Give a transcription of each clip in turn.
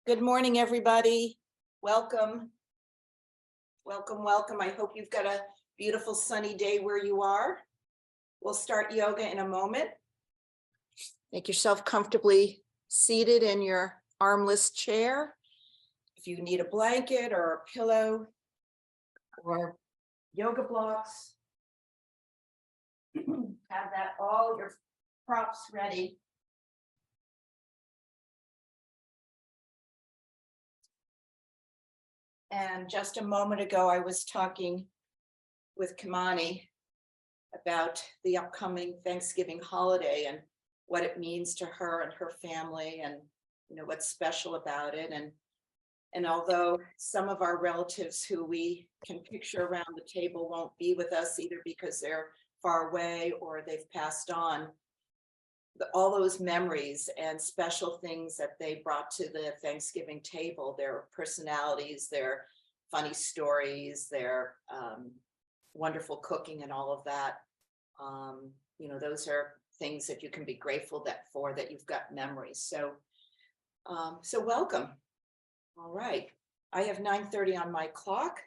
Good morning, everybody. Welcome. Welcome, welcome. I hope you've got a beautiful sunny day where you are. We'll start yoga in a moment. Make yourself comfortably seated in your armless chair. If you need a blanket or a pillow or yoga blocks, have that all your props ready. And just a moment ago, I was talking with Kamani about the upcoming Thanksgiving holiday and what it means to her and her family, and what's special about it. And although some of our relatives who we can picture around the table won't be with us either because they're far away or they've passed on, all those memories and special things that they brought to the Thanksgiving table, their personalities, their funny stories, their wonderful cooking and all of that, those are things that you can be grateful that you've got memories. So welcome. All right, I have 9:30 on my clock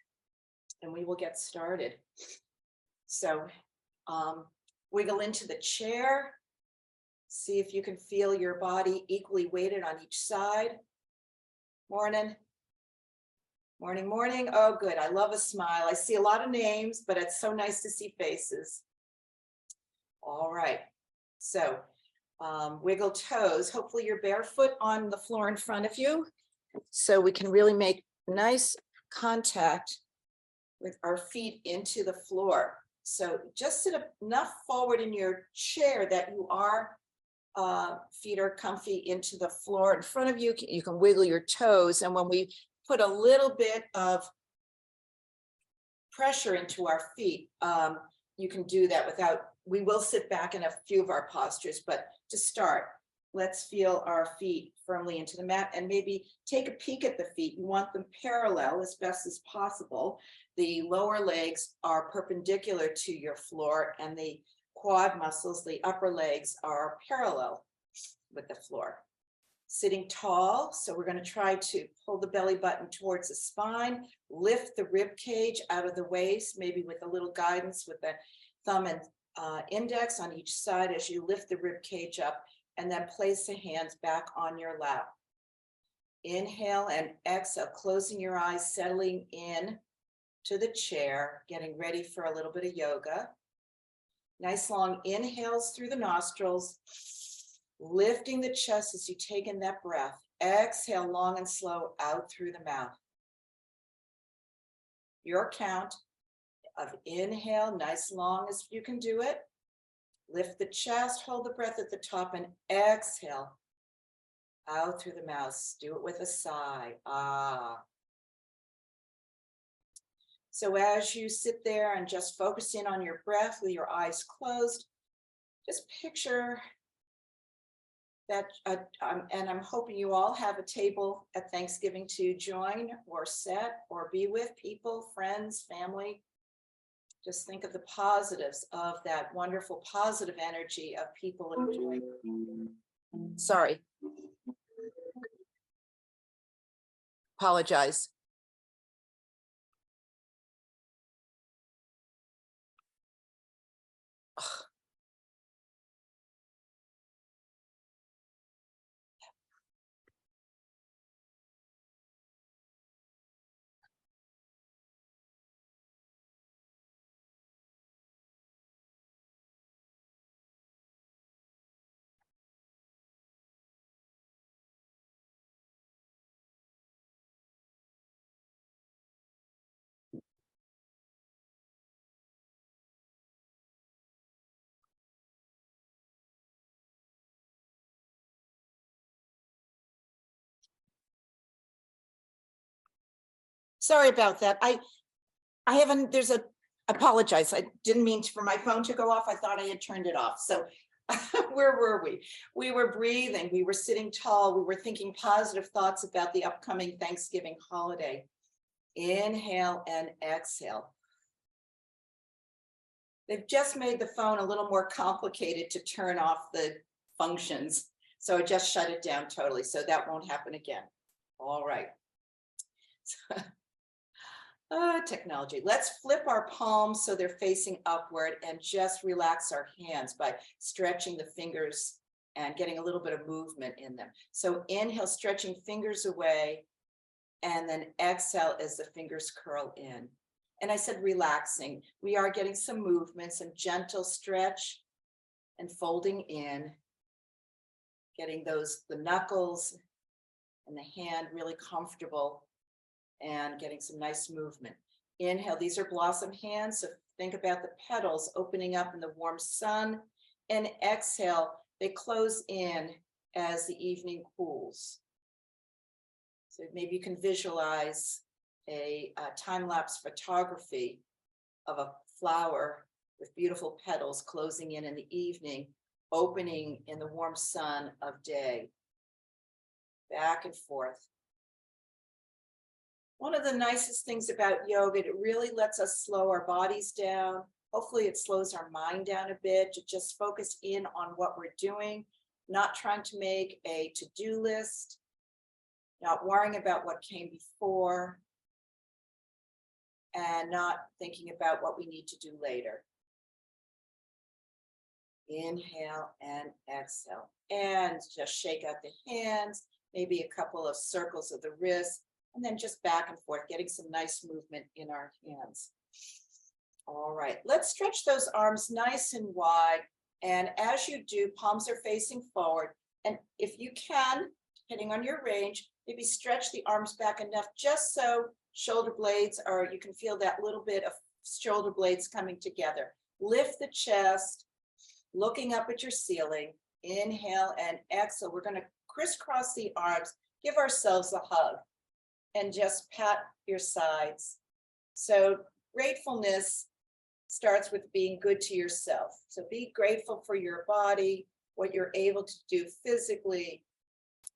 and we will get started. So wiggle into the chair. See if you can feel your body equally weighted on each side. Morning. Morning, morning. Oh, good. I love a smile. I see a lot of names, but it's so nice to see faces. All right. So wiggle toes. Hopefully you're barefoot on the floor in front of you, so we can really make nice contact with our feet into the floor. So just sit enough forward in your chair that you are feet are comfy into the floor in front of you. You can wiggle your toes, and when we put a little bit of pressure into our feet, you can do that without, we will sit back in a few of our postures, but to start, let's feel our feet firmly into the mat and maybe take a peek at the feet. You want them parallel as best as possible. The lower legs are perpendicular to your floor and the quad muscles, the upper legs, are parallel with the floor. Sitting tall, so we're going to try to pull the belly button towards the spine, lift the rib cage out of the waist, maybe with a little guidance with the thumb and index on each side as you lift the rib cage up, and then place the hands back on your lap. Inhale and exhale, closing your eyes, settling in to the chair, getting ready for a little bit of yoga. Nice long inhales through the nostrils, lifting the chest as you take in that breath. Exhale long and slow out through the mouth. Your count of inhale, nice long as you can do it. Lift the chest, hold the breath at the top, and exhale out through the mouth. Do it with a sigh. Ah. So as you sit there and just focus in on your breath with your eyes closed, just picture that, and I'm hoping you all have a table at Thanksgiving to join or set or be with people, friends, family. Just think of the positives of that wonderful positive energy of people enjoying. Sorry. Apologize. Sorry about that. I haven't, apologize. I didn't mean for my phone to go off. I thought I had turned it off. So where were we? We were breathing, we were sitting tall, we were thinking positive thoughts about the upcoming Thanksgiving holiday. Inhale and exhale. They've just made the phone a little more complicated to turn off the functions. So I just shut it down totally. So that won't happen again. All right. Technology. Let's flip our palms so they're facing upward and just relax our hands by stretching the fingers and getting a little bit of movement in them. So inhale, stretching fingers away, and then exhale as the fingers curl in. And I said relaxing. We are getting some movement, some gentle stretch and folding in, getting the knuckles and the hand really comfortable and getting some nice movement. Inhale, these are blossom hands. So think about the petals opening up in the warm sun, and exhale, they close in as the evening cools. So maybe you can visualize a time-lapse photography of a flower with beautiful petals closing in the evening, opening in the warm sun of day. Back and forth. One of the nicest things about yoga, it really lets us slow our bodies down. Hopefully it slows our mind down a bit to just focus in on what we're doing, not trying to make a to-do list, not worrying about what came before, and not thinking about what we need to do later. Inhale and exhale, and just shake out the hands, maybe a couple of circles of the wrists, and then just back and forth, getting some nice movement in our hands. All right, let's stretch those arms nice and wide. And as you do, palms are facing forward. And if you can, depending on your range, maybe stretch the arms back enough just so shoulder blades are, you can feel that little bit of shoulder blades coming together. Lift the chest, looking up at your ceiling. Inhale and exhale. We're going to crisscross the arms, give ourselves a hug, and just pat your sides. So gratefulness starts with being good to yourself. So be grateful for your body, what you're able to do physically,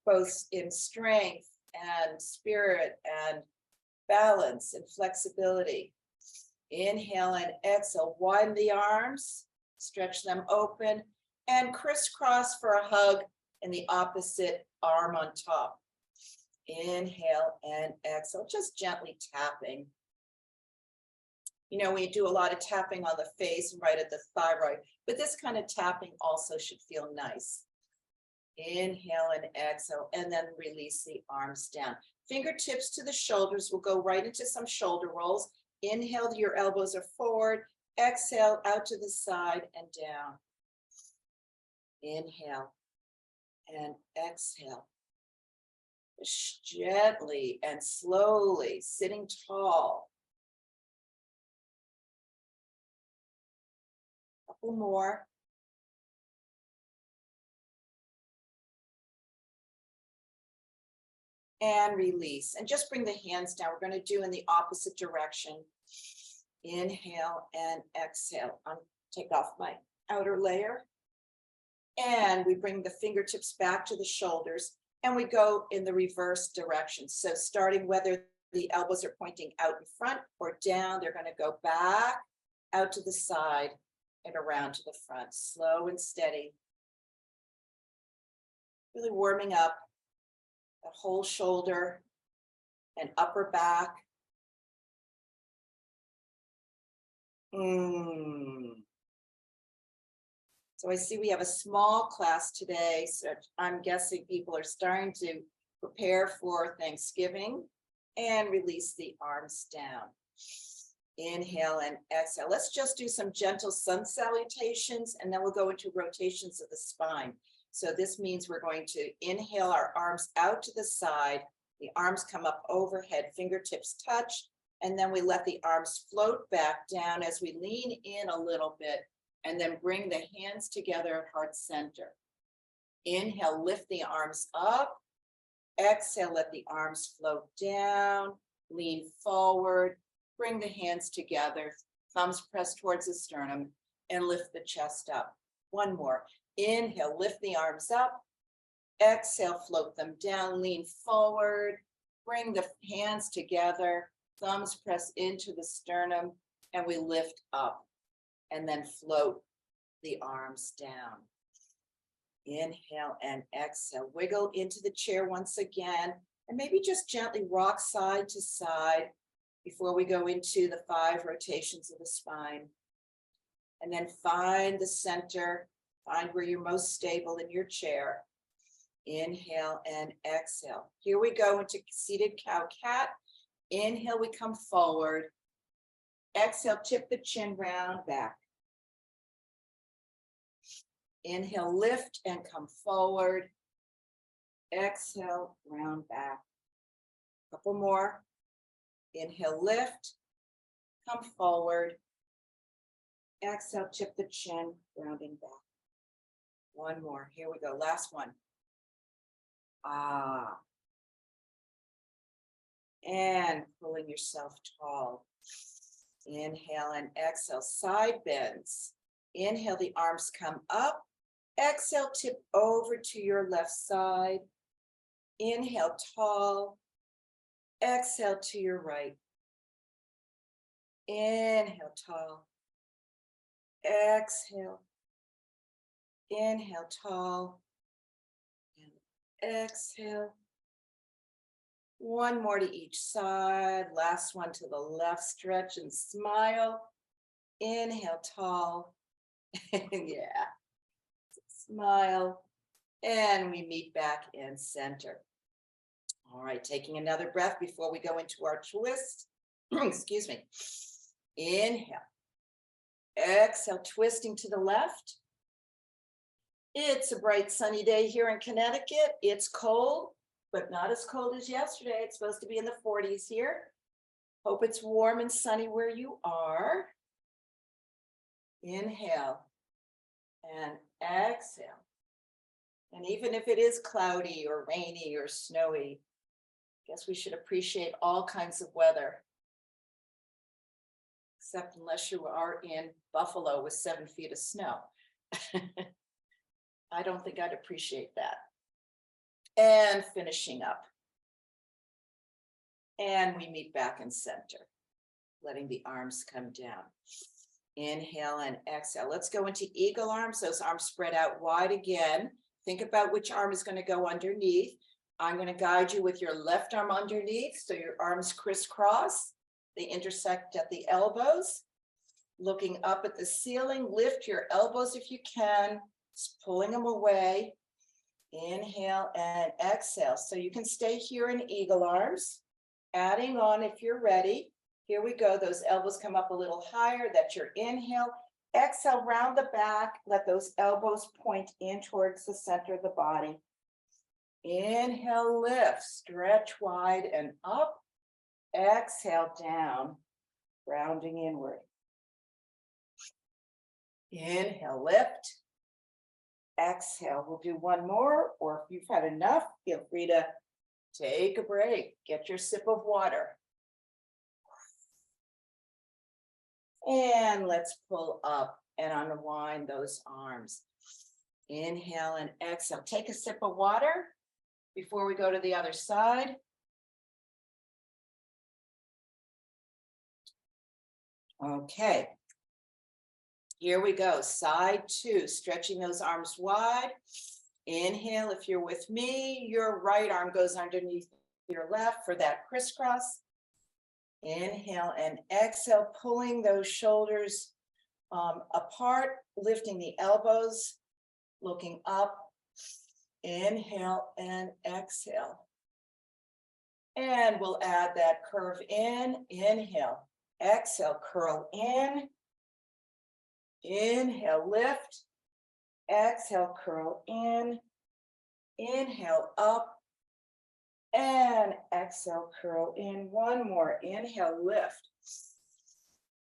both in strength and spirit and balance and flexibility. Inhale and exhale, widen the arms, stretch them open, and crisscross for a hug in the opposite arm on top. Inhale and exhale, just gently tapping. You know, we do a lot of tapping on the face and right at the thyroid, but this kind of tapping also should feel nice. Inhale and exhale, and then release the arms down. Fingertips to the shoulders. We'll go right into some shoulder rolls. Inhale, your elbows are forward. Exhale, out to the side and down. Inhale and exhale. Gently and slowly, sitting tall. A couple more. And release. And just bring the hands down. We're going to do in the opposite direction. Inhale and exhale. I'll take off my outer layer. And we bring the fingertips back to the shoulders. And we go in the reverse direction. So starting whether the elbows are pointing out in front or down, they're going to go back, out to the side, and around to the front. Slow and steady. Really warming up the whole shoulder and upper back. So I see we have a small class today, so I'm guessing people are starting to prepare for Thanksgiving, and release the arms down. Inhale and exhale. Let's just do some gentle sun salutations, and then we'll go into rotations of the spine. So this means we're going to inhale our arms out to the side. The arms come up overhead, fingertips touch, and then we let the arms float back down as we lean in a little bit, and then bring the hands together at heart center. Inhale, lift the arms up. Exhale, let the arms float down. Lean forward, bring the hands together, thumbs pressed towards the sternum, and lift the chest up. One more. Inhale, lift the arms up. Exhale, float them down, lean forward, bring the hands together, thumbs press into the sternum, and we lift up. And then float the arms down. Inhale and exhale. Wiggle into the chair once again, And maybe just gently rock side to side before we go into the 5 rotations of the spine. And then find the center, find where you're most stable in your chair. Inhale and exhale. Here we go into seated cow-cat. Inhale, we come forward. Exhale, tip the chin round back. Inhale, lift and come forward. Exhale, round back. Couple more. Inhale, lift, come forward. Exhale, tip the chin, rounding back. One more. Here we go. Last one. And pulling yourself tall. Inhale and exhale, side bends. Inhale, the arms come up. Exhale, tip over to your left side. Inhale, tall. Exhale to your right. Inhale, tall. Exhale. Inhale, tall. And exhale. One more to each side. Last one to the left. Stretch and smile. Inhale, tall. Yeah. Smile. And we meet back in center. All right, taking another breath before we go into our twist. Excuse me. Inhale. Exhale, twisting to the left. It's a bright sunny day here in Connecticut. It's cold, but not as cold as yesterday. It's supposed to be in the 40s here. Hope it's warm and sunny where you are. Inhale and exhale. And even if it is cloudy or rainy or snowy, I guess we should appreciate all kinds of weather. Except unless you are in Buffalo with 7 feet of snow. I don't think I'd appreciate that. And finishing up. And we meet back in center, letting the arms come down. Inhale and exhale. Let's go into eagle arms. Those arms spread out wide again. Think about which arm is going to go underneath. I'm going to guide you with your left arm underneath, so your arms crisscross. They intersect at the elbows. Looking up at the ceiling, lift your elbows if you can, just pulling them away. Inhale and exhale. So you can stay here in eagle arms. Adding on if you're ready. Here we go. Those elbows come up a little higher. That's your inhale. Exhale, round the back. Let those elbows point in towards the center of the body. Inhale, lift, stretch wide and up. Exhale, down, rounding inward. Inhale, lift. Exhale, we'll do one more, or if you've had enough, feel free to take a break. Get your sip of water. And let's pull up and unwind those arms. Inhale and exhale. Take a sip of water before we go to the other side. Okay. Here we go. Side 2, stretching those arms wide. Inhale, if you're with me, your right arm goes underneath your left for that crisscross. Inhale and exhale, pulling those shoulders apart, lifting the elbows, looking up. Inhale and exhale. And we'll add that curve in. Inhale, exhale, curl in. Inhale, lift. Exhale, curl in. Inhale, up. And exhale, curl in. One more. Inhale, lift.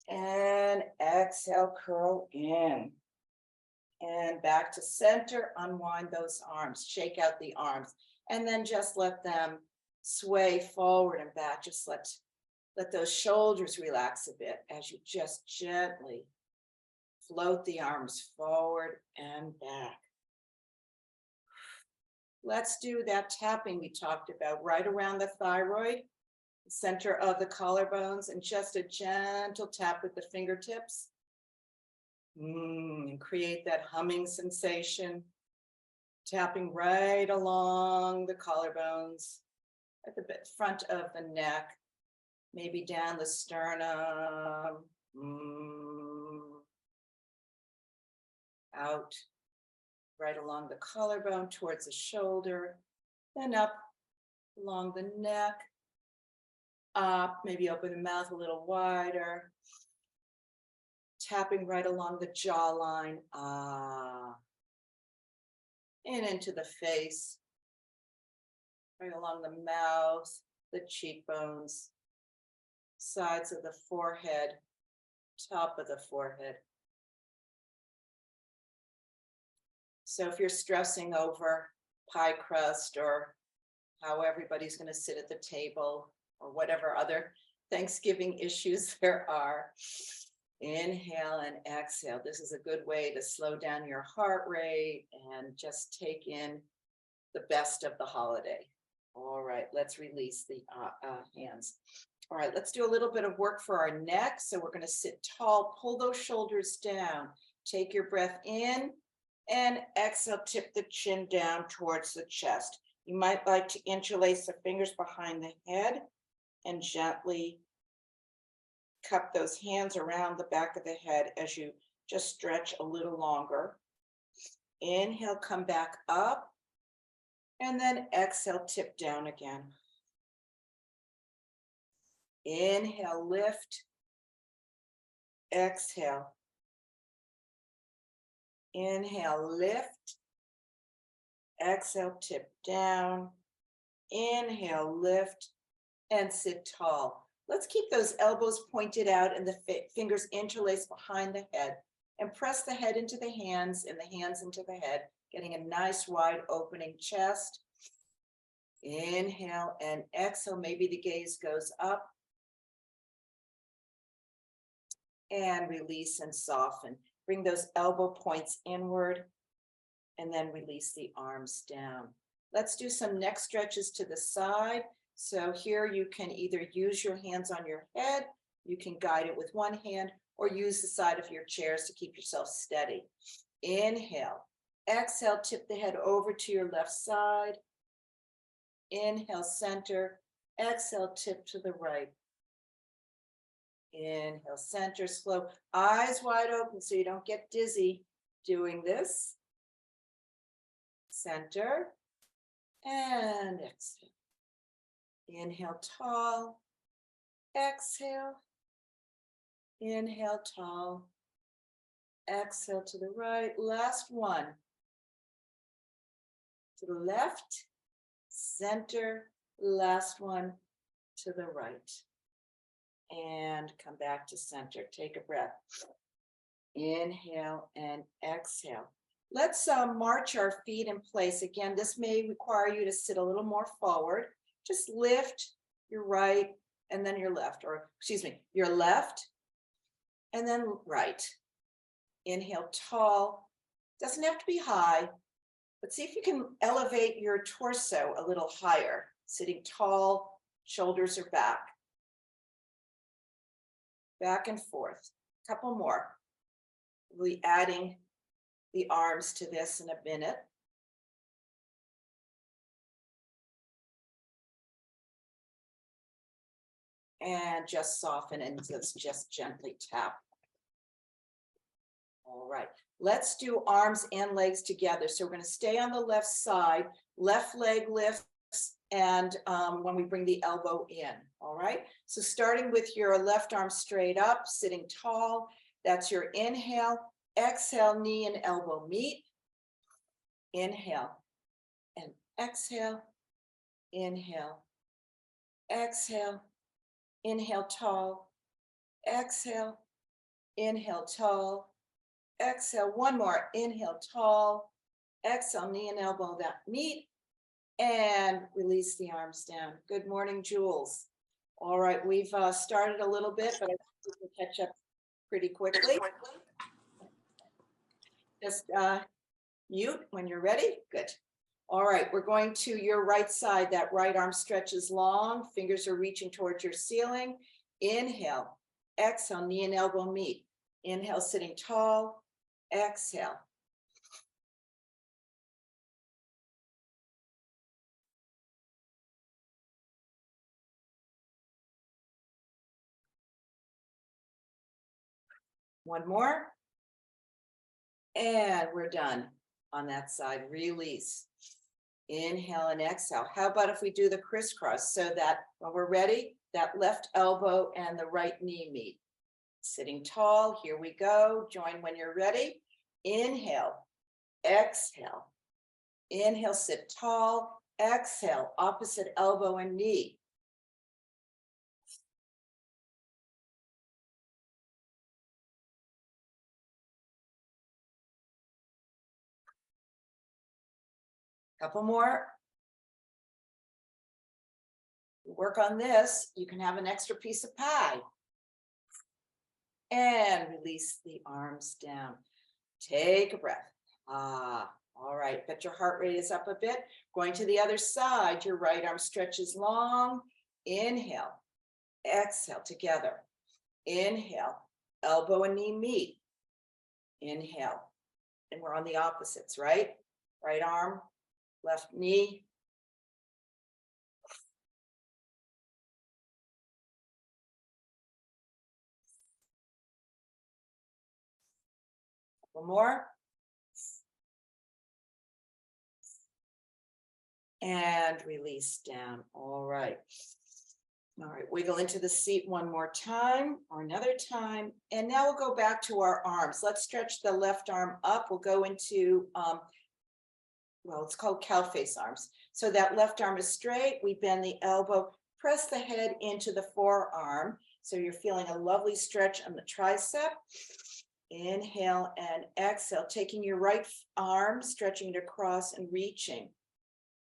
And exhale, curl in. And back to center. Unwind those arms. Shake out the arms. And then just let them sway forward and back. Just let those shoulders relax a bit as you just gently float the arms forward and back. Let's do that tapping we talked about right around the thyroid, the center of the collarbones, and just a gentle tap with the fingertips. And create that humming sensation, tapping right along the collarbones at the front of the neck, maybe down the sternum, out, right along the collarbone towards the shoulder, then up along the neck, up, maybe open the mouth a little wider, tapping right along the jawline, and into the face, right along the mouth, the cheekbones, sides of the forehead, top of the forehead. So if you're stressing over pie crust or how everybody's going to sit at the table or whatever other Thanksgiving issues there are, inhale and exhale. This is a good way to slow down your heart rate and just take in the best of the holiday. All right, let's release the hands. All right, let's do a little bit of work for our neck. So we're going to sit tall, pull those shoulders down, take your breath in and exhale, tip the chin down towards the chest. You might like to interlace the fingers behind the head and gently cup those hands around the back of the head as you just stretch a little longer. Inhale, come back up, and then exhale, tip down again. Inhale, lift, exhale. Inhale, lift, exhale, tip down. Inhale, lift, and sit tall. Let's keep those elbows pointed out and the fingers interlaced behind the head, and press the head into the hands and the hands into the head, getting a nice wide opening chest. Inhale and exhale. Maybe the gaze goes up, and release and soften. Bring those elbow points inward and then release the arms down. Let's do some neck stretches to the side. So here you can either use your hands on your head, you can guide it with one hand, or use the side of your chairs to keep yourself steady. Inhale, exhale, tip the head over to your left side. Inhale, center, exhale, tip to the right. Inhale, center, slow, eyes wide open so you don't get dizzy doing this. Center and exhale. Inhale, tall, exhale. Inhale, tall, exhale to the right. Last one. To the left, center, last one to the right. And come back to center. Take a breath. Inhale and exhale. Let's march our feet in place. Again, this may require you to sit a little more forward. Just lift your right and then your left, or excuse me, your left and then right. Inhale, tall. Doesn't have to be high, but see if you can elevate your torso a little higher. Sitting tall, shoulders are back. Back and forth. A couple more. We'll be adding the arms to this in a minute. And just soften and just gently tap. All right, let's do arms and legs together. So we're going to stay on the left side, left leg lifts, and when we bring the elbow in. All right, so starting with your left arm straight up, sitting tall, that's your inhale. Exhale, knee and elbow meet. Inhale and exhale. Inhale, exhale. Inhale, tall. Exhale. Inhale, tall. Exhale. One more. Inhale, tall. Exhale, knee and elbow that meet. And release the arms down. Good morning, Jules. All right, we've started a little bit, but I think we can catch up pretty quickly. Just mute when you're ready. Good. All right, we're going to your right side. That right arm stretches long. Fingers are reaching towards your ceiling. Inhale. Exhale, knee and elbow meet. Inhale, sitting tall. Exhale. One more. And we're done on that side. Release. Inhale and exhale. How about if we do the crisscross so that when we're ready, that left elbow and the right knee meet. Sitting tall, here we go. Join when you're ready. Inhale, exhale. Inhale, sit tall. Exhale, opposite elbow and knee. Couple more. Work on this. You can have an extra piece of pie. And release the arms down. Take a breath. All right, but your heart rate is up a bit. Going to the other side, your right arm stretches long. Inhale, exhale together. Inhale, elbow and knee meet. Inhale, and we're on the opposites, right? Right arm, left knee. One more. And release down. All right. All right, wiggle into the seat one more time or another time. And now we'll go back to our arms. Let's stretch the left arm up. We'll go into, well, it's called cow face arms. So that left arm is straight. We bend the elbow, press the head into the forearm. So you're feeling a lovely stretch on the tricep. Inhale and exhale, taking your right arm, stretching it across and reaching,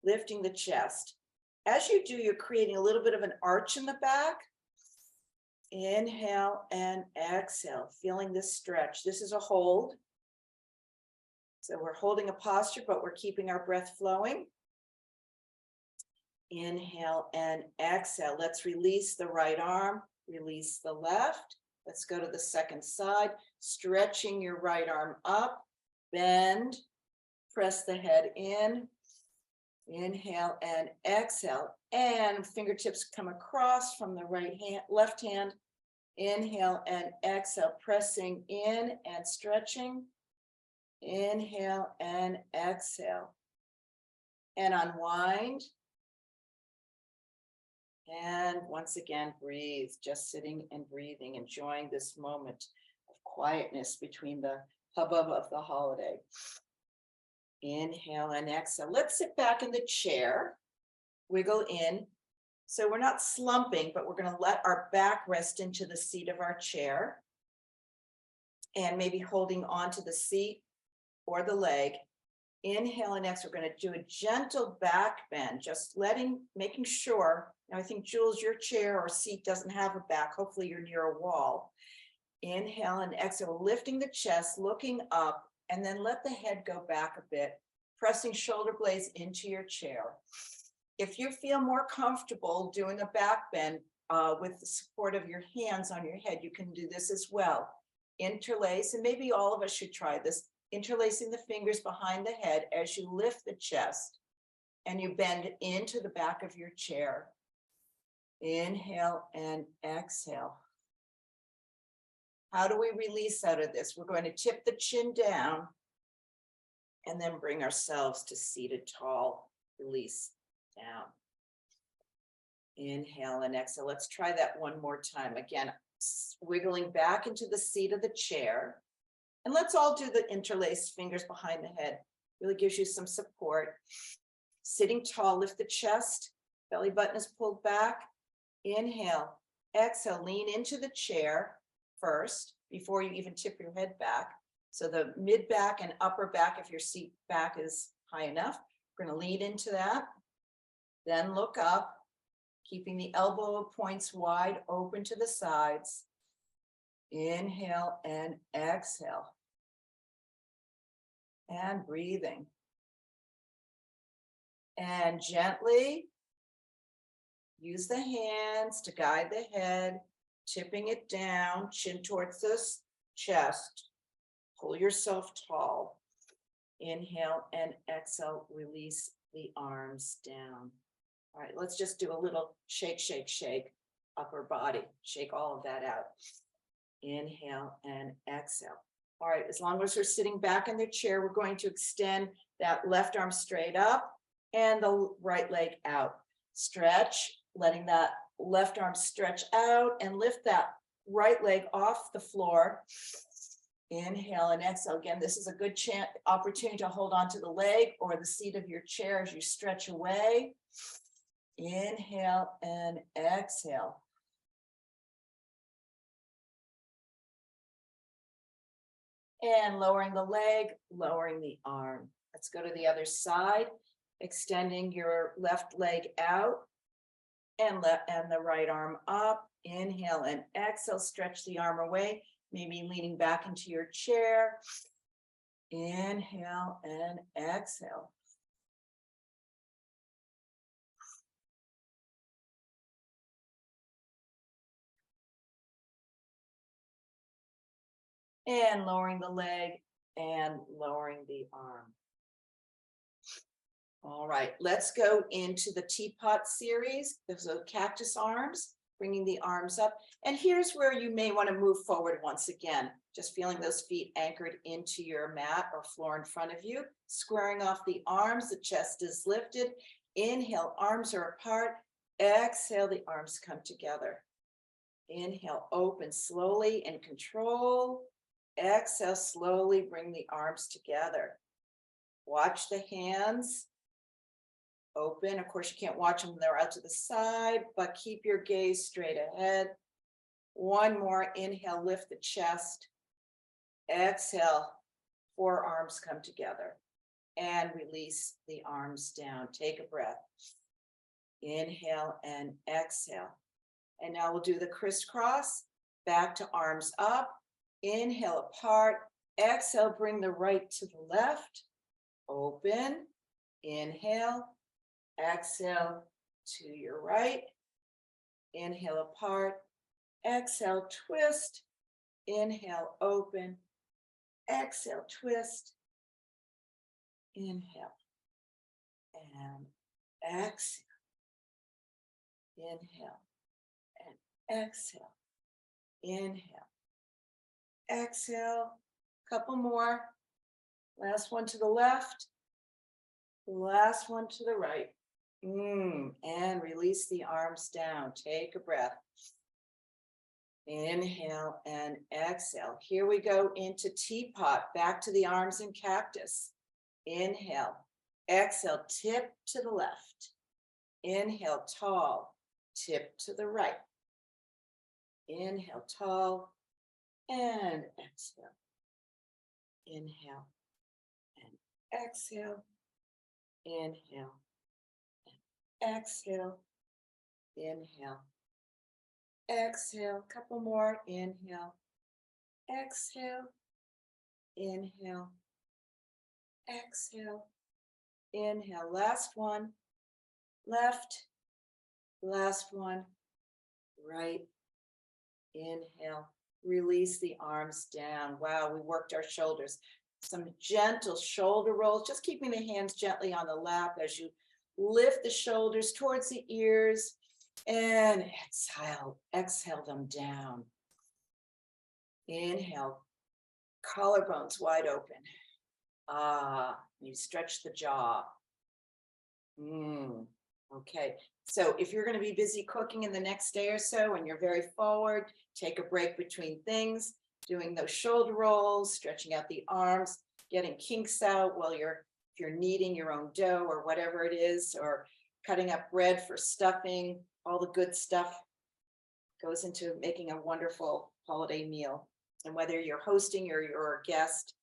lifting the chest. As you do, you're creating a little bit of an arch in the back. Inhale and exhale, feeling this stretch. This is a hold. So we're holding a posture, but we're keeping our breath flowing. Inhale and exhale. Let's release the right arm, release the left. Let's go to the second side, stretching your right arm up, bend, press the head in. Inhale and exhale, and fingertips come across from the right hand, left hand. Inhale and exhale, pressing in and stretching. Inhale and exhale, and unwind. And once again, breathe, just sitting and breathing, enjoying this moment of quietness between the hubbub of the holiday. Inhale and exhale. Let's sit back in the chair, wiggle in. So we're not slumping, but we're going to let our back rest into the seat of our chair. And maybe holding on to the seat or the leg. Inhale and exhale. We're going to do a gentle back bend, just making sure. Now I think, Jules, your chair or seat doesn't have a back. Hopefully you're near a wall. Inhale and exhale, lifting the chest, looking up. And then let the head go back a bit, pressing shoulder blades into your chair. If you feel more comfortable doing a back bend with the support of your hands on your head, you can do this as well. Interlace, and maybe all of us should try this, interlacing the fingers behind the head as you lift the chest and you bend into the back of your chair. Inhale and exhale. How do we release out of this? We're going to tip the chin down and then bring ourselves to seated tall. Release down. Inhale and exhale. Let's try that one more time. Again, wiggling back into the seat of the chair. And let's all do the interlaced fingers behind the head. Really gives you some support. Sitting tall, lift the chest. Belly button is pulled back. Inhale, exhale, lean into the chair first before you even tip your head back. So the mid back and upper back, if your seat back is high enough, we're going to lean into that. Then look up, keeping the elbow points wide open to the sides. Inhale and exhale. And breathing. And gently use the hands to guide the head, tipping it down, chin towards the chest. Pull yourself tall. Inhale and exhale, release the arms down. All right, let's just do a little shake, shake, shake, upper body. Shake all of that out. Inhale and exhale. All right, as long as we're sitting back in the chair, we're going to extend that left arm straight up and the right leg out. Stretch, letting that left arm stretch out and lift that right leg off the floor. Inhale and exhale. Again, this is a good opportunity to hold on to the leg or the seat of your chair as you stretch away. Inhale and exhale. And lowering the leg, lowering the arm. Let's go to the other side, extending your left leg out and the right arm up. Inhale and exhale, stretch the arm away, maybe leaning back into your chair. Inhale and exhale. And lowering the leg and lowering the arm. All right, let's go into the teapot series. Those are cactus arms, bringing the arms up. And here's where you may want to move forward once again, just feeling those feet anchored into your mat or floor in front of you, squaring off the arms, the chest is lifted. Inhale, arms are apart. Exhale, the arms come together. Inhale, open slowly and control. Exhale, slowly bring the arms together. Watch the hands open. Of course, you can't watch them, they're out to the side, but keep your gaze straight ahead. One more, inhale, lift the chest. Exhale, forearms come together and release the arms down. Take a breath. Inhale and exhale. And now we'll do the crisscross, back to arms up. Inhale apart, exhale, bring the right to the left, open, inhale, exhale to your right, inhale apart, exhale, twist, inhale, open, exhale, twist, inhale, and exhale, inhale, and exhale, inhale. Exhale, couple more. Last one to the left. Last one to the right. And release the arms down. Take a breath. Inhale and exhale. Here we go into teapot. Back to the arms in cactus. Inhale. Exhale, tip to the left. Inhale, tall. Tip to the right. Inhale, tall. And exhale. Inhale and exhale. Inhale and exhale. Inhale. Exhale. Couple more. Inhale. Exhale. Inhale. Exhale. Inhale. Last one. Left. Last one. Right. Inhale. Release the arms down. Wow, we worked our shoulders. Some gentle shoulder rolls, just keeping the hands gently on the lap as you lift the shoulders towards the ears and exhale them down. Inhale, collarbones wide open. You stretch the jaw. Okay, so if you're going to be busy cooking in the next day or so and you're very forward, take a break between things, doing those shoulder rolls, stretching out the arms, getting kinks out while if you're kneading your own dough or whatever it is, or cutting up bread for stuffing. All the good stuff goes into making a wonderful holiday meal. And whether you're hosting or you're a guest,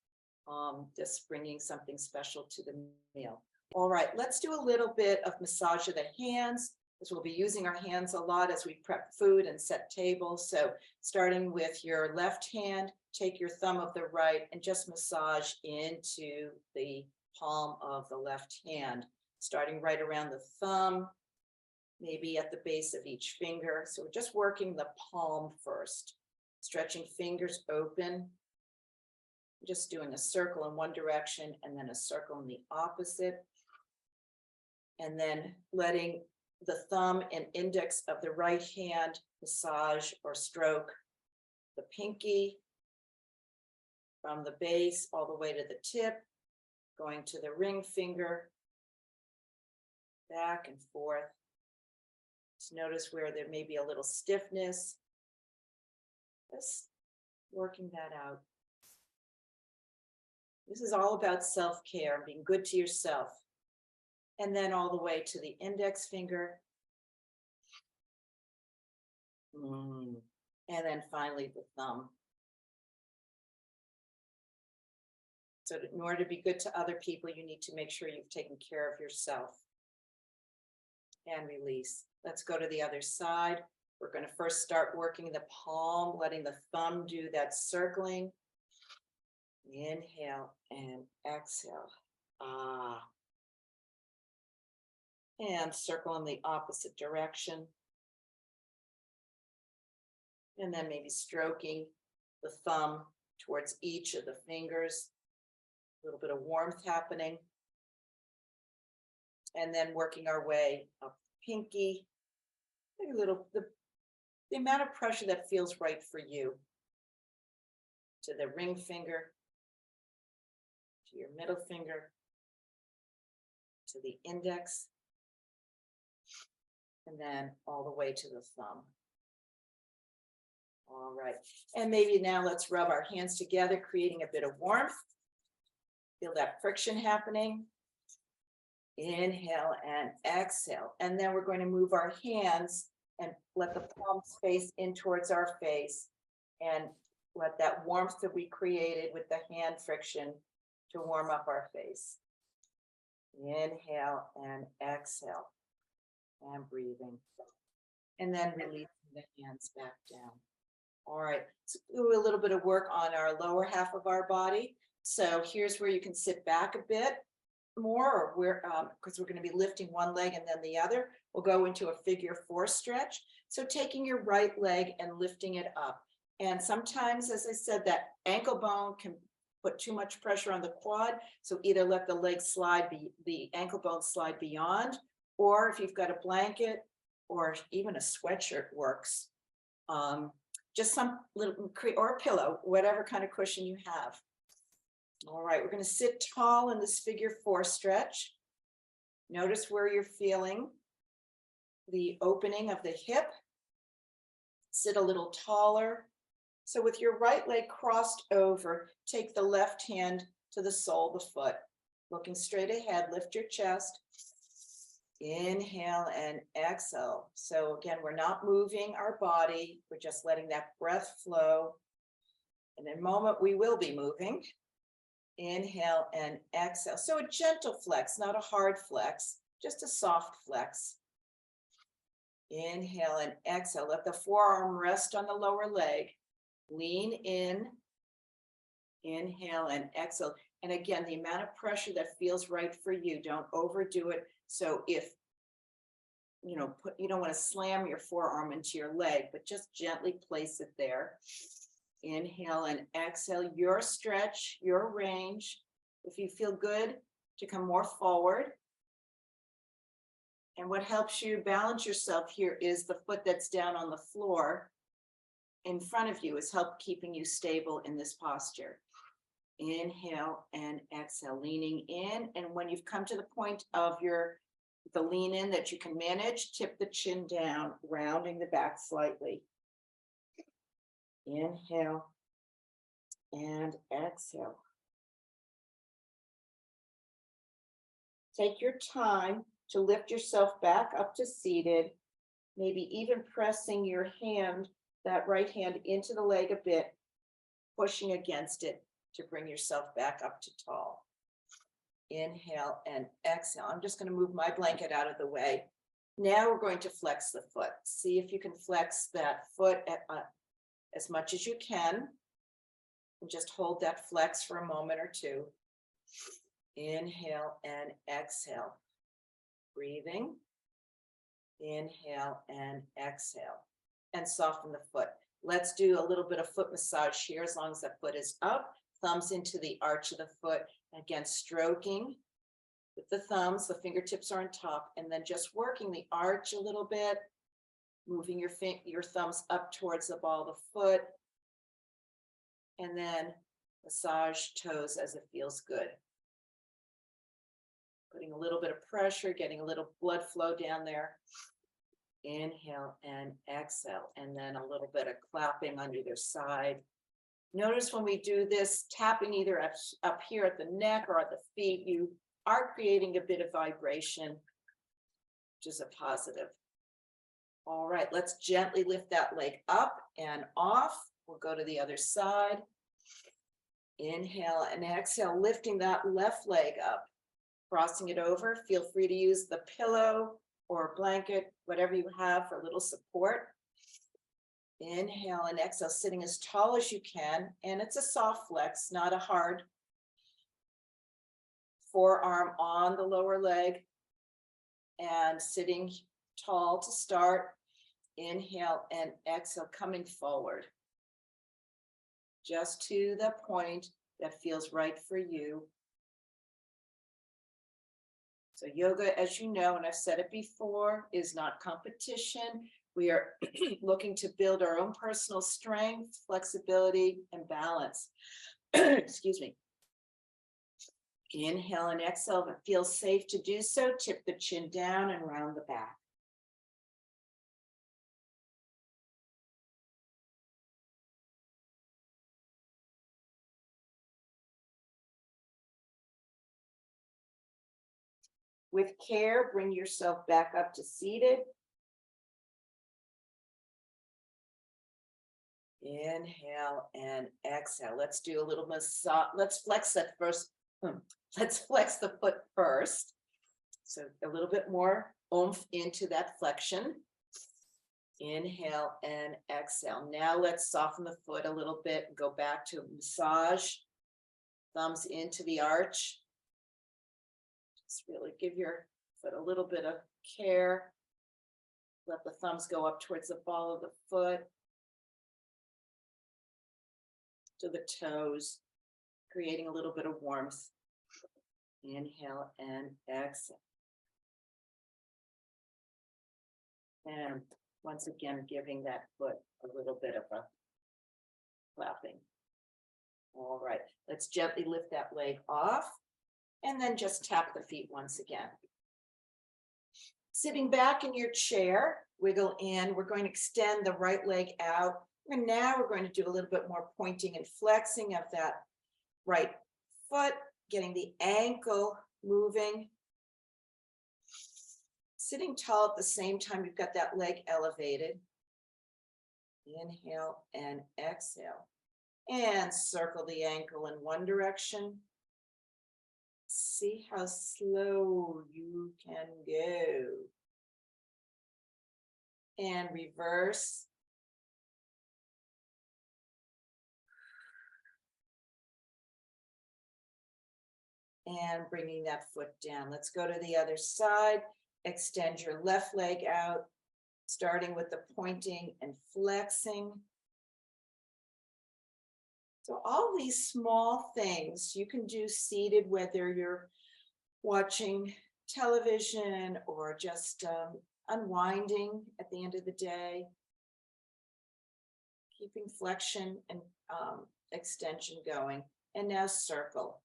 just bringing something special to the meal. All right, let's do a little bit of massage of the hands, because we'll be using our hands a lot as we prep food and set tables. So starting with your left hand, take your thumb of the right and just massage into the palm of the left hand, starting right around the thumb, maybe at the base of each finger. So we're just working the palm first, stretching fingers open, just doing a circle in one direction and then a circle in the opposite. And then letting the thumb and index of the right hand massage or stroke the pinky from the base all the way to the tip, going to the ring finger, back and forth. Just notice where there may be a little stiffness. Just working that out. This is all about self-care and being good to yourself. And then all the way to the index finger. And then finally the thumb. So in order to be good to other people, you need to make sure you've taken care of yourself. And release. Let's go to the other side. We're going to first start working the palm, letting the thumb do that circling. Inhale and exhale. And circle in the opposite direction. And then maybe stroking the thumb towards each of the fingers. A little bit of warmth happening. And then working our way up the pinky. A little, the amount of pressure that feels right for you. To the ring finger. To your middle finger. To the index. And then all the way to the thumb. All right, and maybe now let's rub our hands together, creating a bit of warmth. Feel that friction happening. Inhale and exhale. And then we're going to move our hands and let the palms face in towards our face and let that warmth that we created with the hand friction to warm up our face. Inhale and exhale. And breathing. And then releasing the hands back down. All right, let's do a little bit of work on our lower half of our body. So here's where you can sit back a bit more, or because we're going to be lifting one leg and then the other. We'll go into a figure 4 stretch. So taking your right leg and lifting it up. And sometimes, as I said, that ankle bone can put too much pressure on the quad. So either let the leg slide, the ankle bone slide beyond, or if you've got a blanket or even a sweatshirt works. Just some little, or a pillow, whatever kind of cushion you have. All right, we're going to sit tall in this figure 4 stretch. Notice where you're feeling the opening of the hip. Sit a little taller. So with your right leg crossed over, take the left hand to the sole of the foot. Looking straight ahead, lift your chest. Inhale and exhale. So again, we're not moving our body. We're just letting that breath flow. And in a moment, we will be moving. Inhale and exhale. So a gentle flex, not a hard flex, just a soft flex. Inhale and exhale. Let the forearm rest on the lower leg. Lean in. Inhale and exhale. And again, the amount of pressure that feels right for you, don't overdo it. So if, you don't want to slam your forearm into your leg, but just gently place it there. Inhale and exhale, your stretch, your range. If you feel good, to come more forward. And what helps you balance yourself here is the foot that's down on the floor in front of you is help keeping you stable in this posture. Inhale and exhale, leaning in. And when you've come to the point of the lean in that you can manage, tip the chin down, rounding the back slightly. Inhale and exhale. Take your time to lift yourself back up to seated, maybe even pressing your hand, that right hand into the leg a bit, pushing against it to bring yourself back up to tall. Inhale and exhale. I'm just going to move my blanket out of the way. Now we're going to flex the foot. See if you can flex that foot as much as you can. And just hold that flex for a moment or two. Inhale and exhale. Breathing. Inhale and exhale. And soften the foot. Let's do a little bit of foot massage here as long as that foot is up. Thumbs into the arch of the foot. Again, stroking with the thumbs, the fingertips are on top, and then just working the arch a little bit, moving your thumbs up towards the ball of the foot, And then massage toes as it feels good. Putting a little bit of pressure, getting a little blood flow down there. Inhale and exhale, and then a little bit of clapping on either side. Notice when we do this, tapping either up here at the neck or at the feet, you are creating a bit of vibration, which is a positive. All right, let's gently lift that leg up and off. We'll go to the other side. Inhale and exhale, lifting that left leg up, crossing it over. Feel free to use the pillow or blanket, whatever you have for a little support. Inhale and exhale, sitting as tall as you can. And it's a soft flex, not a hard. Forearm on the lower leg and sitting tall to start. Inhale and exhale, coming forward. Just to the point that feels right for you. So yoga, as you know, and I've said it before, is not competition. We are looking to build our own personal strength, flexibility, and balance. Excuse me. Inhale and exhale. If it feels safe to do so, tip the chin down and round the back. With care, bring yourself back up to seated. Inhale and exhale. Let's do a little massage. Let's flex that first. Let's flex the foot first. So a little bit more oomph into that flexion. Inhale and exhale. Now let's soften the foot a little bit and go back to massage. Thumbs into the arch. Just really give your foot a little bit of care. Let the thumbs go up towards the ball of the foot. To the toes, creating a little bit of warmth. Inhale and exhale. And once again, giving that foot a little bit of a clapping. All right, let's gently lift that leg off and then just tap the feet once again. Sitting back in your chair, wiggle in. We're going to extend the right leg out. And now we're going to do a little bit more pointing and flexing of that right foot, getting the ankle moving. Sitting tall at the same time, you've got that leg elevated. Inhale and exhale. And circle the ankle in one direction. See how slow you can go. And reverse. And bringing that foot down. Let's go to the other side. Extend your left leg out, starting with the pointing and flexing. So all these small things you can do seated, whether you're watching television or just unwinding at the end of the day. Keeping flexion and extension going. And now circle.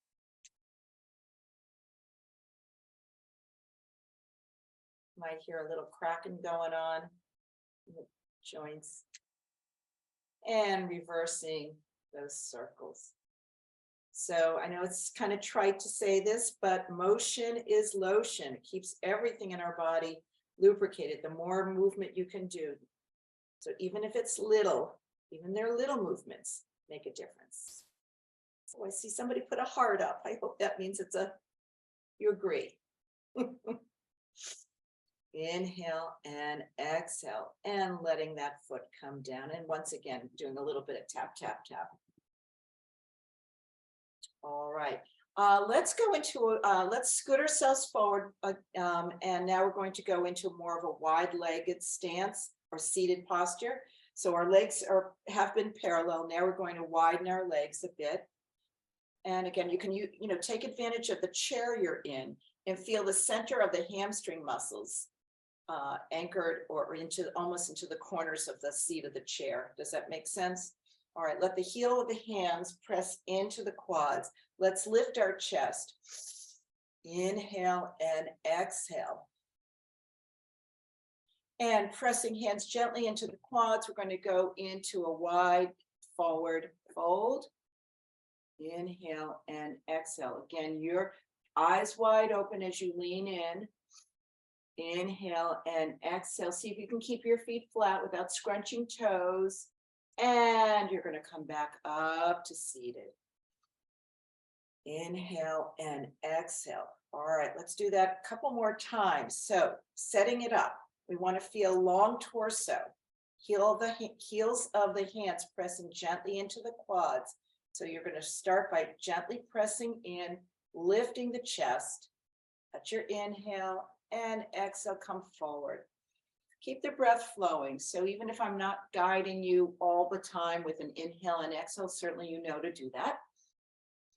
Might hear a little cracking going on in the joints. And reversing those circles. So I know it's kind of trite to say this, but motion is lotion. It keeps everything in our body lubricated. The more movement you can do. So even if it's little, even their little movements make a difference. So I see somebody put a heart up. I hope that means you agree. Inhale and exhale, and letting that foot come down. And once again, doing a little bit of tap, tap, tap. All right, let's go into, let's scoot ourselves forward. And now we're going to go into more of a wide-legged stance or seated posture. So our legs have been parallel. Now we're going to widen our legs a bit. And again, you can take advantage of the chair you're in and feel the center of the hamstring muscles anchored or almost into the corners of the seat of the chair. Does that make sense? All right, let the heel of the hands press into the quads. Let's lift our chest. Inhale and exhale. And pressing hands gently into the quads, we're going to go into a wide forward fold. Inhale and exhale. Again, your eyes wide open as you lean in. Inhale and exhale. See if you can keep your feet flat without scrunching toes. And you're going to come back up to seated. Inhale and exhale. All right, let's do that a couple more times. So setting it up, we want to feel long torso. Heels of the hands pressing gently into the quads. So you're going to start by gently pressing in, lifting the chest. At your inhale and exhale, come forward. Keep the breath flowing. So even if I'm not guiding you all the time with an inhale and exhale, certainly you know to do that.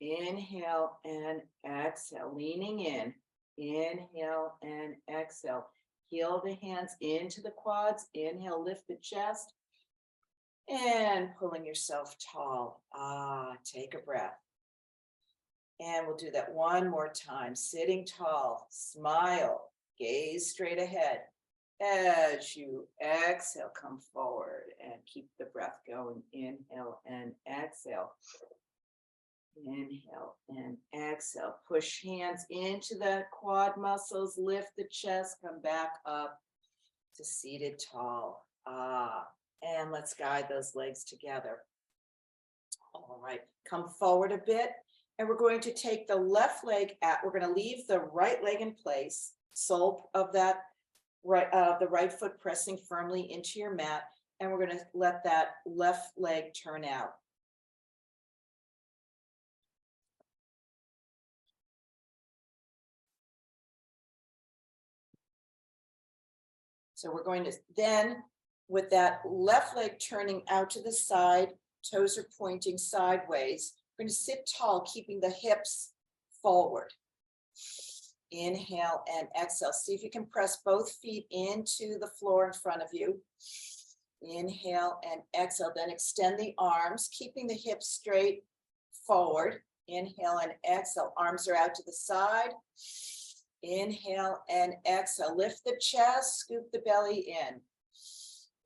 Inhale and exhale, leaning in. Inhale and exhale. Heel the hands into the quads. Inhale, lift the chest. And pulling yourself tall. Take a breath. And we'll do that one more time. Sitting tall, smile, gaze straight ahead. As you exhale, come forward and keep the breath going. Inhale and exhale. Inhale and exhale. Push hands into the quad muscles. Lift the chest. Come back up to seated tall. And let's guide those legs together. All right. Come forward a bit. And we're going to take the left leg we're going to leave the right leg in place. Sole of that the right foot pressing firmly into your mat, and we're going to let that left leg turn out. So we're going to then, with that left leg turning out to the side, toes are pointing sideways, we're going to sit tall, keeping the hips forward. Inhale and exhale. See if you can press both feet into the floor in front of you. Inhale and exhale. Then extend the arms, keeping the hips straight forward. Inhale and exhale. Arms are out to the side. Inhale and exhale. Lift the chest, scoop the belly in.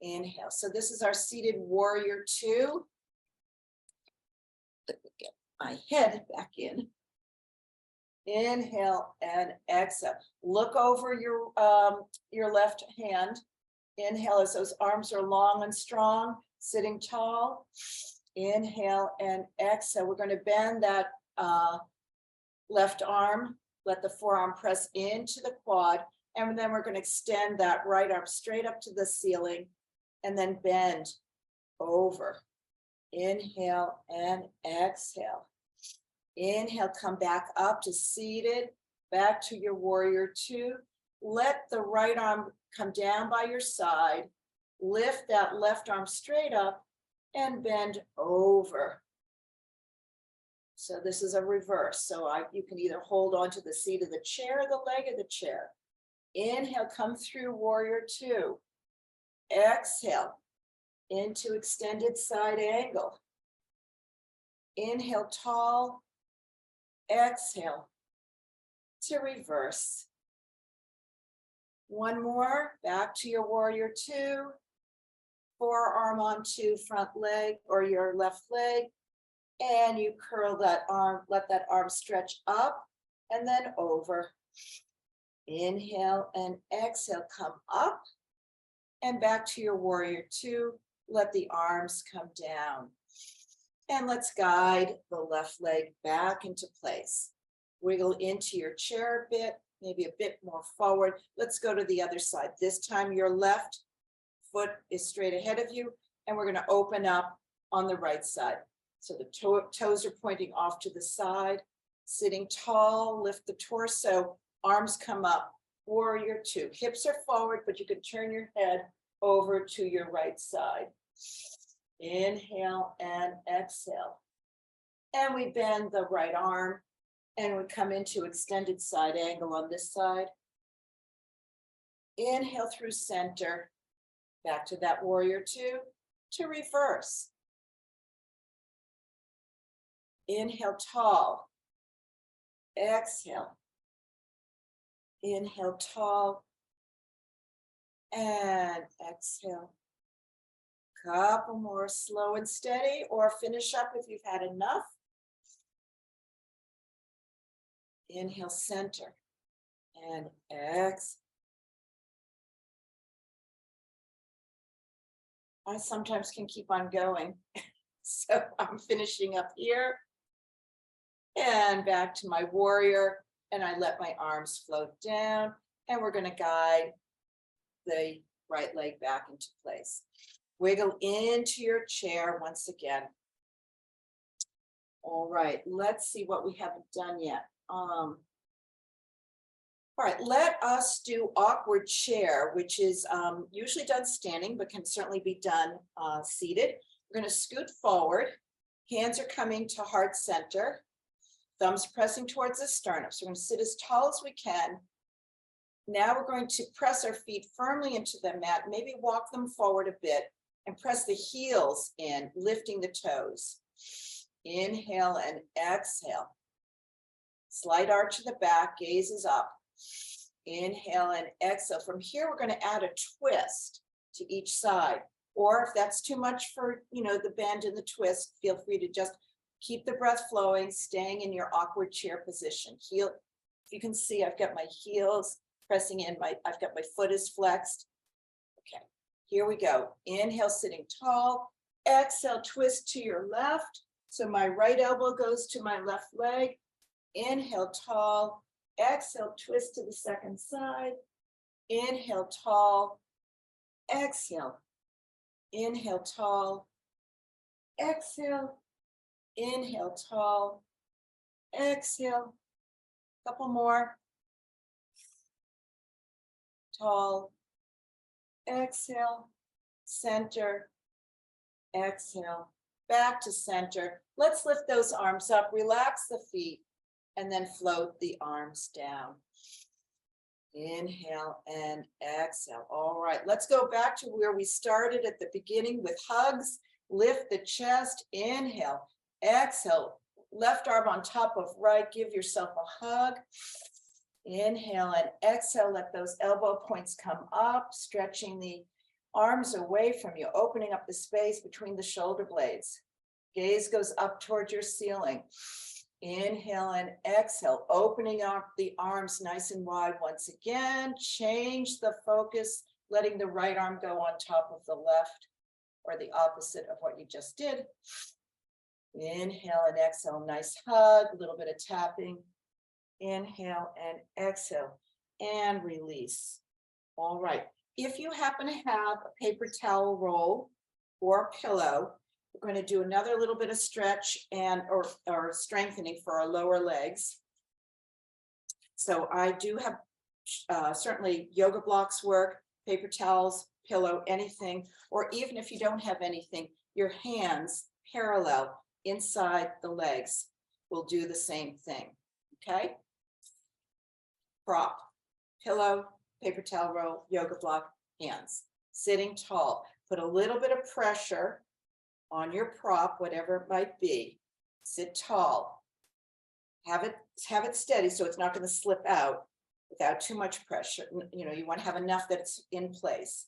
Inhale. So this is our seated warrior 2. Let me get my head back in. Inhale and exhale. Look over your left hand. Inhale as those arms are long and strong, sitting tall. Inhale and exhale. We're going to bend that left arm. Let the forearm press into the quad. And then we're going to extend that right arm straight up to the ceiling and then bend over. Inhale and exhale. Inhale, come back up to seated, back to your warrior 2. Let the right arm come down by your side. Lift that left arm straight up and bend over. So this is a reverse. So you can either hold on to the seat of the chair or the leg of the chair. Inhale, come through warrior 2. Exhale into extended side angle. Inhale, tall. Exhale to reverse. One more, back to your warrior 2. Forearm onto front leg or your left leg. And you curl that arm, let that arm stretch up and then over. Inhale and exhale, come up and back to your warrior 2. Let the arms come down. And let's guide the left leg back into place. Wiggle into your chair a bit, maybe a bit more forward. Let's go to the other side. This time your left foot is straight ahead of you, and we're going to open up on the right side. So the toes are pointing off to the side. Sitting tall, lift the torso, arms come up. Warrior 2. Hips are forward, but you can turn your head over to your right side. Inhale and exhale. And we bend the right arm and we come into extended side angle on this side. Inhale through center, back to that warrior 2 to reverse. Inhale, tall. Exhale. Inhale, tall. And exhale. Couple more, slow and steady, or finish up if you've had enough. Inhale, center. And exhale. I sometimes can keep on going. So I'm finishing up here. And back to my warrior. And I let my arms float down. And we're going to guide the right leg back into place. Wiggle into your chair once again. All right, let's see what we haven't done yet. All right, let us do awkward chair, which is usually done standing, but can certainly be done seated. We're going to scoot forward. Hands are coming to heart center. Thumbs pressing towards the sternum. So we're going to sit as tall as we can. Now we're going to press our feet firmly into the mat, maybe walk them forward a bit and press the heels in, lifting the toes. Inhale and exhale. Slight arch of the back, gaze is up. Inhale and exhale. From here, we're going to add a twist to each side. Or if that's too much for, the bend and the twist, feel free to just keep the breath flowing, staying in your awkward chair position. Heel, if you can see, I've got my heels pressing in, I've got my foot is flexed. Okay, here we go. Inhale, sitting tall. Exhale, twist to your left. So my right elbow goes to my left leg. Inhale, tall. Exhale, twist to the second side. Inhale, tall. Exhale. Inhale, tall. Exhale. Inhale, tall. Exhale. Couple more. Tall. Exhale. Center. Exhale. Back to center. Let's lift those arms up. Relax the feet. And then float the arms down. Inhale and exhale. All right, let's go back to where we started at the beginning with hugs. Lift the chest. Inhale. Exhale. Left arm on top of right. Give yourself a hug. Inhale and exhale. Let those elbow points come up, stretching the arms away from you, opening up the space between the shoulder blades. Gaze goes up towards your ceiling. Inhale and exhale, opening up the arms nice and wide once again. Change the focus, letting the right arm go on top of the left, or the opposite of what you just did. Inhale and exhale, nice hug, a little bit of tapping. Inhale and exhale, and release. All right, if you happen to have a paper towel roll or a pillow, we're going to do another little bit of stretch and or strengthening for our lower legs. So I do have certainly yoga blocks work, paper towels, pillow, anything, or even if you don't have anything, your hands parallel inside the legs will do the same thing. Okay? Prop, pillow, paper towel roll, yoga block, hands. Sitting tall. Put a little bit of pressure on your prop, whatever it might be. Sit tall. Have it steady so it's not going to slip out without too much pressure. You want to have enough that it's in place.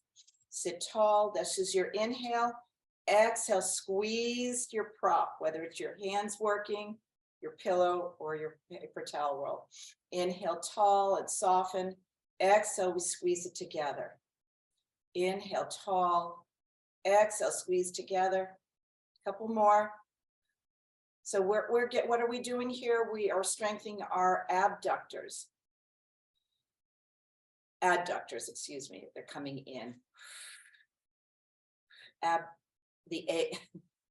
Sit tall. This is your inhale. Exhale, squeeze your prop, whether it's your hands working, your pillow, or your paper towel roll. Inhale tall and soften. Exhale, we squeeze it together. Inhale tall. Exhale, squeeze together. Couple more. So what are we doing here? We are strengthening our abductors. Adductors, excuse me, they're coming in.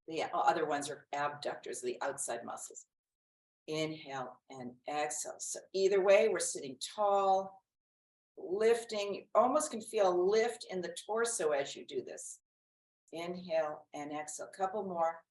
The other ones are abductors, the outside muscles. Inhale and exhale. So either way, we're sitting tall, lifting. You almost can feel a lift in the torso as you do this. Inhale and exhale. Couple more.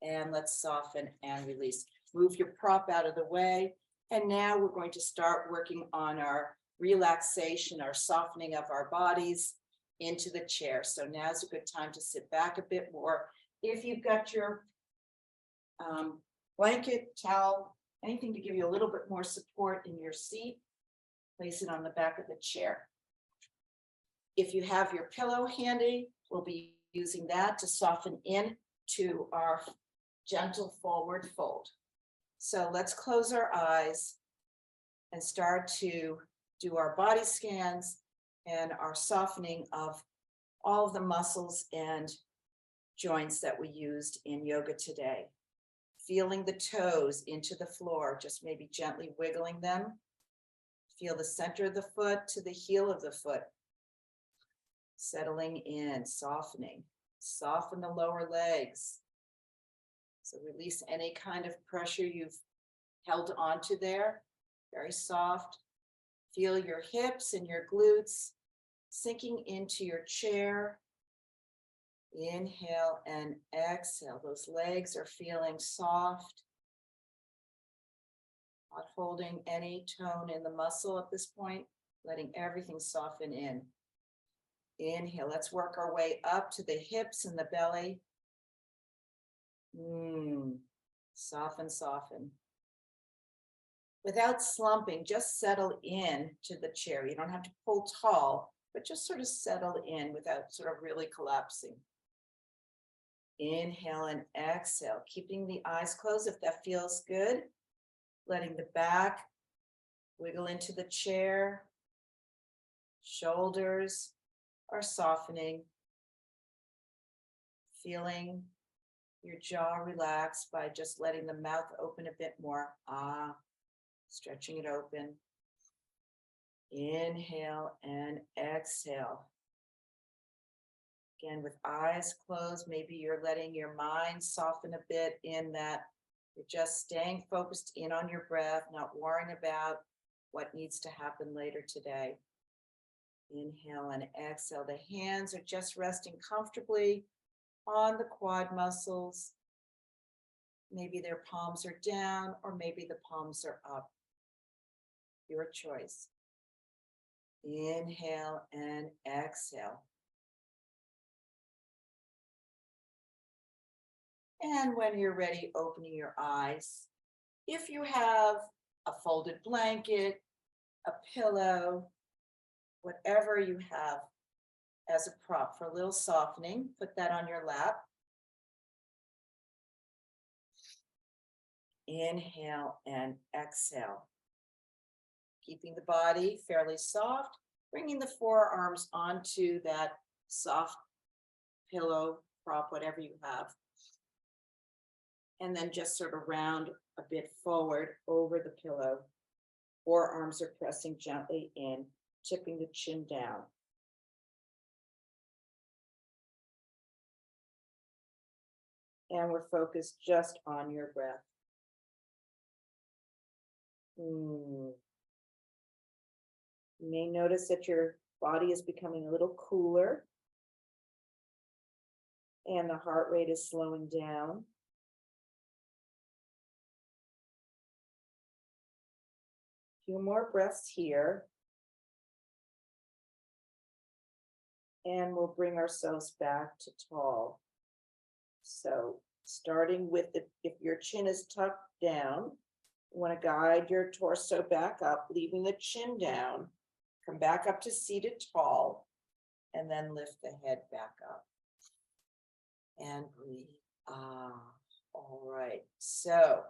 And let's soften and release. Move your prop out of the way. And now we're going to start working on our relaxation, our softening of our bodies into the chair. So now's a good time to sit back a bit more. If you've got your Blanket, towel, anything to give you a little bit more support in your seat. Place it on the back of the chair. If you have your pillow handy, we'll be using that to soften in to our gentle forward fold. So let's close our eyes and start to do our body scans and our softening of all of the muscles and joints that we used in yoga today. Feeling the toes into the floor, just maybe gently wiggling them. Feel the center of the foot to the heel of the foot. Settling in, softening. Soften the lower legs. So release any kind of pressure you've held onto there. Very soft. Feel your hips and your glutes sinking into your chair. Inhale and exhale. Those legs are feeling soft. Not holding any tone in the muscle at this point, letting everything soften in. Inhale, let's work our way up to the hips and the belly. Soften, soften. Without slumping, just settle in to the chair. You don't have to pull tall, but just sort of settle in without sort of really collapsing. Inhale and exhale, keeping the eyes closed if that feels good. Letting the back wiggle into the chair. Shoulders are softening. Feeling your jaw relax by just letting the mouth open a bit more. Stretching it open. Inhale and exhale. Again, with eyes closed, maybe you're letting your mind soften a bit in that you're just staying focused in on your breath, not worrying about what needs to happen later today. Inhale and exhale. The hands are just resting comfortably on the quad muscles. Maybe their palms are down, or maybe the palms are up. Your choice. Inhale and exhale. And when you're ready, opening your eyes. If you have a folded blanket, a pillow, whatever you have as a prop for a little softening, put that on your lap. Inhale and exhale. Keeping the body fairly soft, bringing the forearms onto that soft pillow, prop, whatever you have. And then just sort of round a bit forward over the pillow. Forearms are pressing gently in, tipping the chin down. And we're focused just on your breath. You may notice that your body is becoming a little cooler and the heart rate is slowing down. Few more breaths here. And we'll bring ourselves back to tall. So starting with if your chin is tucked down, you want to guide your torso back up, leaving the chin down. Come back up to seated tall, and then lift the head back up. And breathe. All right. So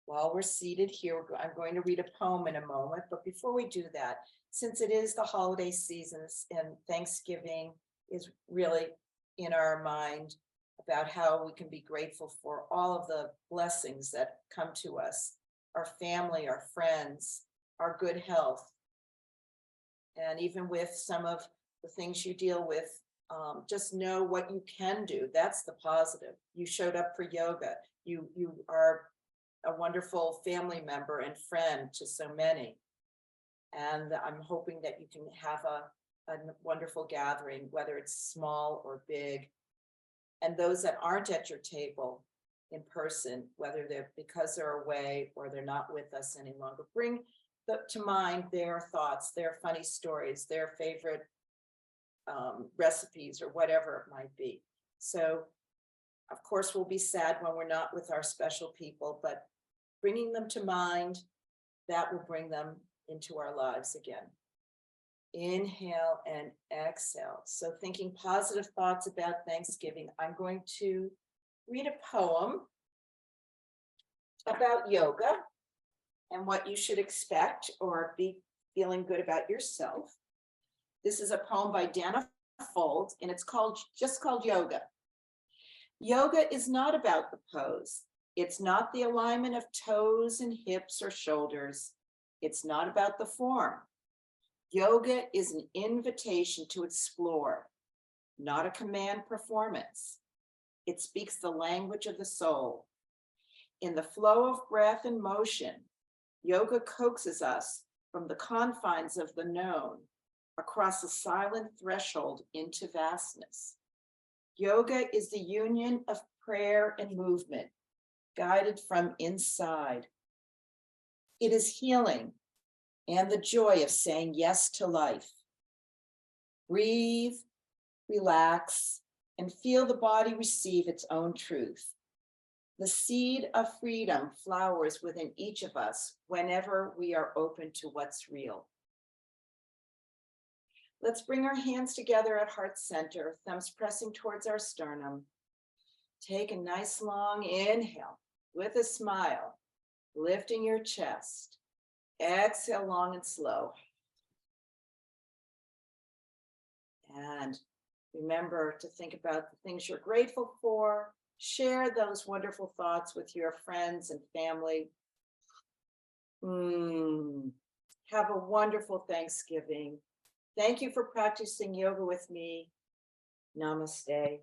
while we're seated here, I'm going to read a poem in a moment. But before we do that, since it is the holiday seasons and Thanksgiving is really in our mind about how we can be grateful for all of the blessings that come to us, our family, our friends, our good health. And even with some of the things you deal with, just know what you can do. That's the positive. You showed up for yoga. You are a wonderful family member and friend to so many. And I'm hoping that you can have a wonderful gathering, whether it's small or big. And those that aren't at your table in person, whether they're because they're away or they're not with us any longer, bring to mind their thoughts, their funny stories, their favorite recipes, or whatever it might be. So Of course, we'll be sad when we're not with our special people, but bringing them to mind, that will bring them into our lives again. Inhale and exhale. So thinking positive thoughts about Thanksgiving, I'm going to read a poem about yoga and what you should expect or be feeling good about yourself. This is a poem by Dana Fold, and it's just called Yoga. Yoga is not about the pose. It's not the alignment of toes and hips or shoulders. It's not about the form. Yoga is an invitation to explore, not a command performance. It speaks the language of the soul. In the flow of breath and motion, yoga coaxes us from the confines of the known, across a silent threshold into vastness. Yoga is the union of prayer and movement, guided from inside. It is healing and the joy of saying yes to life. Breathe, relax, and feel the body receive its own truth. The seed of freedom flowers within each of us whenever we are open to what's real. Let's bring our hands together at heart center, thumbs pressing towards our sternum. Take a nice long inhale with a smile, lifting your chest. Exhale long and slow. And remember to think about the things you're grateful for. Share those wonderful thoughts with your friends and family. Have a wonderful Thanksgiving. Thank you for practicing yoga with me. Namaste.